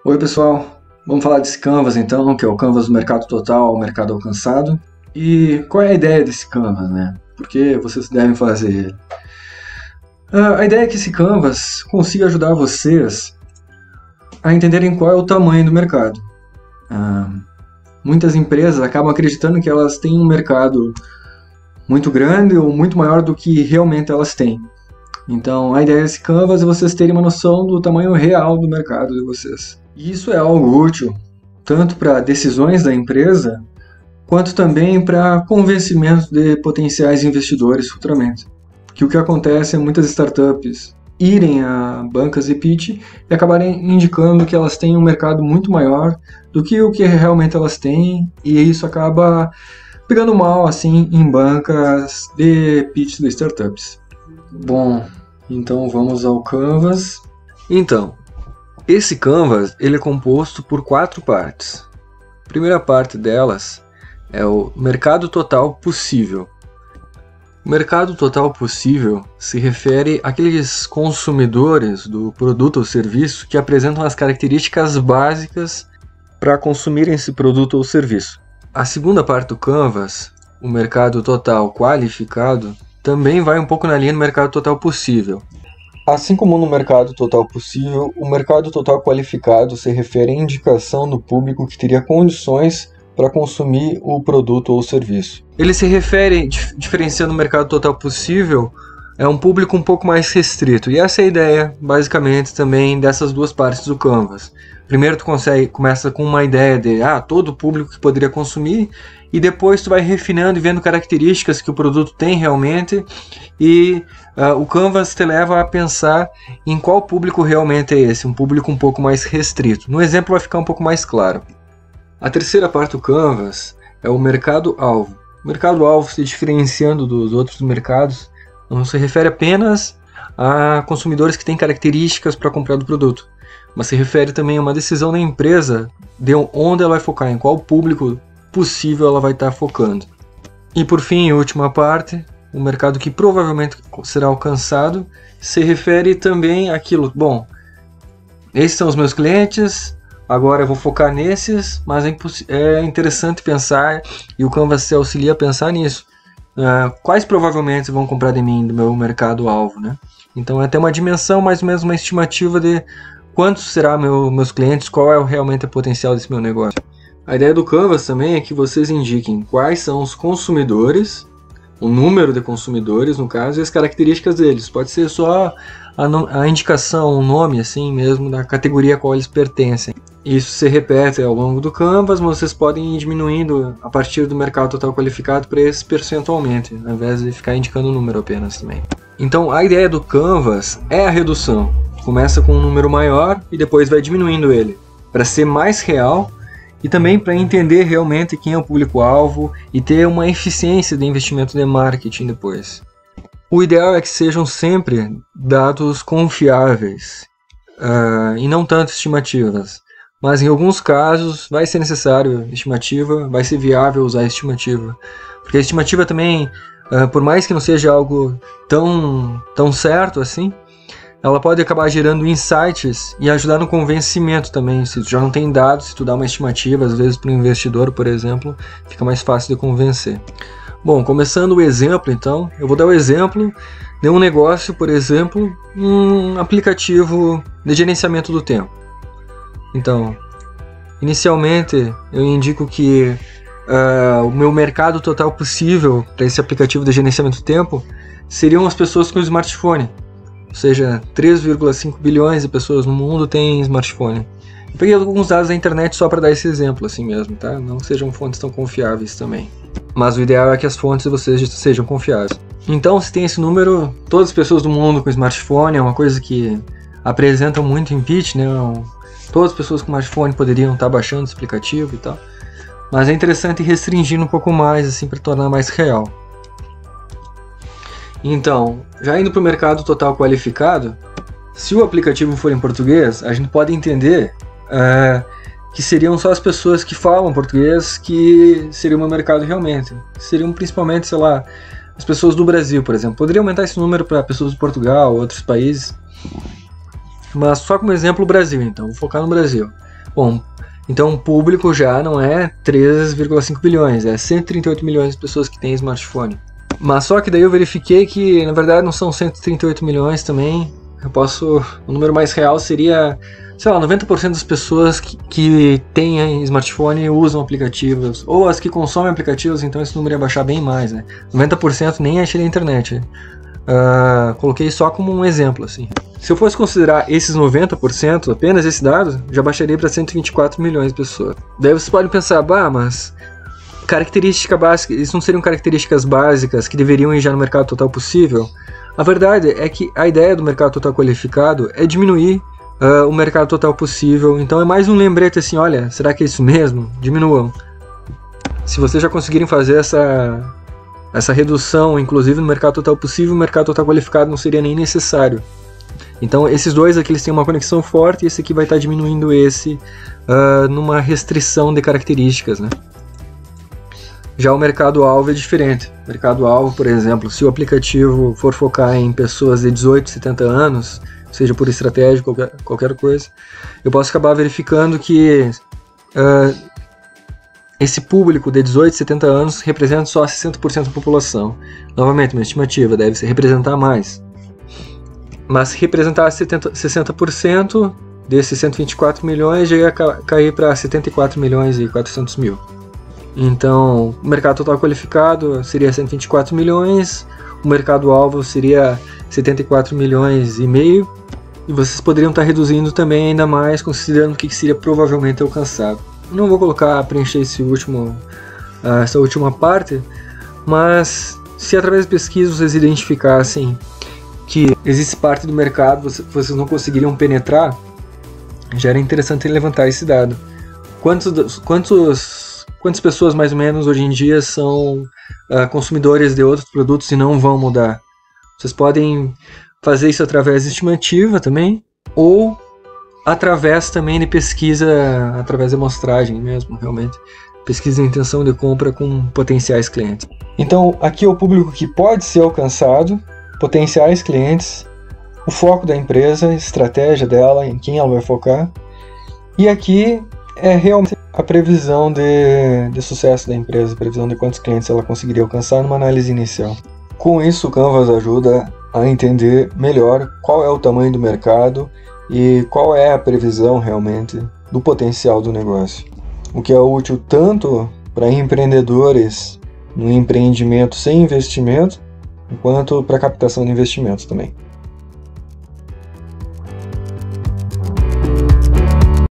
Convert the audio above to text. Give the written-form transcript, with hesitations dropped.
Oi pessoal, vamos falar desse Canvas então, que é o Canvas do mercado total, o mercado alcançado. E qual é a ideia desse Canvas, né? Por que vocês devem fazer ele? A ideia é que esse Canvas consiga ajudar vocês a entenderem qual é o tamanho do mercado. Muitas empresas acabam acreditando que elas têm um mercado muito grande ou muito maior do que realmente elas têm. Então, a ideia desse Canvas é vocês terem uma noção do tamanho real do mercado de vocês. E isso é algo útil, tanto para decisões da empresa, quanto também para convencimento de potenciais investidores futuramente. Que o que acontece é muitas startups irem a bancas de pitch e acabarem indicando que elas têm um mercado muito maior do que o que realmente elas têm, e isso acaba pegando mal assim em bancas de pitch de startups. Bom, então vamos ao Canvas. Então, esse Canvas ele é composto por 4 partes. A primeira parte delas é o mercado total possível. O mercado total possível se refere àqueles consumidores do produto ou serviço que apresentam as características básicas para consumirem esse produto ou serviço. A segunda parte do Canvas, o mercado total qualificado, também vai um pouco na linha do mercado total possível. Assim como no mercado total possível, o mercado total qualificado se refere à indicação do público que teria condições para consumir o produto ou serviço. Ele se refere, diferenciando o mercado total possível, é um público um pouco mais restrito. E essa é a ideia, basicamente, também dessas duas partes do Canvas. Primeiro tu começa com uma ideia de todo o público que poderia consumir, e depois tu vai refinando e vendo características que o produto tem realmente, e o Canvas te leva a pensar em qual público realmente é esse, um público um pouco mais restrito. No exemplo vai ficar um pouco mais claro. A terceira parte do Canvas é o mercado-alvo. O mercado-alvo, se diferenciando dos outros mercados, não se refere apenas a consumidores que têm características para comprar do produto, mas se refere também a uma decisão da empresa de onde ela vai focar, em qual público possível ela vai estar focando. E por fim, a última parte, o mercado que provavelmente será alcançado, se refere também àquilo, bom, esses são os meus clientes, agora eu vou focar nesses, mas é interessante pensar, e o Canvas se auxilia a pensar nisso. Quais provavelmente vão comprar de mim, do meu mercado-alvo, né? Então é até uma dimensão, mais ou menos uma estimativa de quantos serão meus clientes, qual é realmente o potencial desse meu negócio. A ideia do Canvas também é que vocês indiquem quais são os consumidores, o número de consumidores, no caso, e as características deles. Pode ser só a indicação, o nome assim mesmo, da categoria a qual eles pertencem. Isso se repete ao longo do Canvas, mas vocês podem ir diminuindo a partir do mercado total qualificado para esse percentualmente, ao invés de ficar indicando o número apenas também. Então a ideia do Canvas é a redução. Começa com um número maior e depois vai diminuindo ele, para ser mais real e também para entender realmente quem é o público-alvo e ter uma eficiência de investimento de marketing depois. O ideal é que sejam sempre dados confiáveis e não tanto estimativas. Mas em alguns casos vai ser necessário estimativa, vai ser viável usar estimativa. Porque a estimativa também, por mais que não seja algo tão certo assim, ela pode acabar gerando insights e ajudar no convencimento também. Se tu já não tem dados, se tu dá uma estimativa, às vezes para um investidor, por exemplo, fica mais fácil de convencer. Bom, começando o exemplo então, eu vou dar o exemplo de um negócio, por exemplo, um aplicativo de gerenciamento do tempo. Então, inicialmente eu indico que o meu mercado total possível para esse aplicativo de gerenciamento do tempo seriam as pessoas com smartphone. Ou seja, 3,5 bilhões de pessoas no mundo têm smartphone. Eu peguei alguns dados da internet só para dar esse exemplo assim mesmo, tá? Não sejam fontes tão confiáveis também. Mas o ideal é que as fontes de vocês sejam confiáveis. Então, se tem esse número, todas as pessoas do mundo com smartphone é uma coisa que apresentam muito em pitch, né? Todas as pessoas com smartphone poderiam estar baixando esse aplicativo e tal. Mas é interessante ir restringindo um pouco mais, assim, para tornar mais real. Então, já indo para o mercado total qualificado, se o aplicativo for em português, a gente pode entender que seriam só as pessoas que falam português que seria o meu mercado realmente. Seriam principalmente, sei lá, as pessoas do Brasil, por exemplo. Poderia aumentar esse número para pessoas de Portugal, outros países. Mas só como exemplo o Brasil, então, vou focar no Brasil. Bom, então o público já não é 3,5 bilhões, é 138 milhões de pessoas que têm smartphone. Mas só que daí eu verifiquei que, na verdade, não são 138 milhões também. O número mais real seria, sei lá, 90% das pessoas que têm smartphone usam aplicativos, ou as que consomem aplicativos, então esse número ia baixar bem mais, né? 90% nem achei na internet. Coloquei só como um exemplo, assim. Se eu fosse considerar esses 90%, apenas esse dado, já baixaria para 124 milhões de pessoas. Daí vocês podem pensar, mas característica básica, isso não seriam características básicas que deveriam ir já no mercado total possível? A verdade é que a ideia do mercado total qualificado é diminuir o mercado total possível, então é mais um lembrete assim, olha, será que é isso mesmo? Diminuam. Se vocês já conseguirem fazer essa redução, inclusive no mercado total possível, o mercado total qualificado não seria nem necessário. Então esses dois aqui eles têm uma conexão forte e esse aqui vai estar diminuindo esse numa restrição de características, né? Já o mercado-alvo é diferente. O mercado-alvo, por exemplo, se o aplicativo for focar em pessoas de 18 a 70 anos, seja por estratégia, qualquer coisa, eu posso acabar verificando que esse público de 18 a 70 anos representa só 60% da população. Novamente, uma estimativa, deve se representar mais. Mas se representar 60% desses 124 milhões, já ia cair para 74 milhões e 400 mil. Então, o mercado total qualificado seria 124 milhões, o mercado-alvo seria 74 milhões e meio, e vocês poderiam estar reduzindo também ainda mais, considerando o que seria provavelmente alcançado. Não vou preencher essa última parte, mas se através de pesquisa vocês identificassem que existe parte do mercado que vocês não conseguiriam penetrar, já era interessante levantar esse dado. Quantas pessoas mais ou menos hoje em dia são consumidores de outros produtos e não vão mudar? Vocês podem fazer isso através de estimativa também, ou através também de pesquisa, através de amostragem mesmo, realmente. Pesquisa de intenção de compra com potenciais clientes. Então, aqui é o público que pode ser alcançado, potenciais clientes, o foco da empresa, a estratégia dela, em quem ela vai focar. E aqui é realmente a previsão de sucesso da empresa, a previsão de quantos clientes ela conseguiria alcançar numa análise inicial. Com isso, o Canvas ajuda a entender melhor qual é o tamanho do mercado e qual é a previsão realmente do potencial do negócio. O que é útil tanto para empreendedores no empreendimento sem investimento, quanto para captação de investimentos também.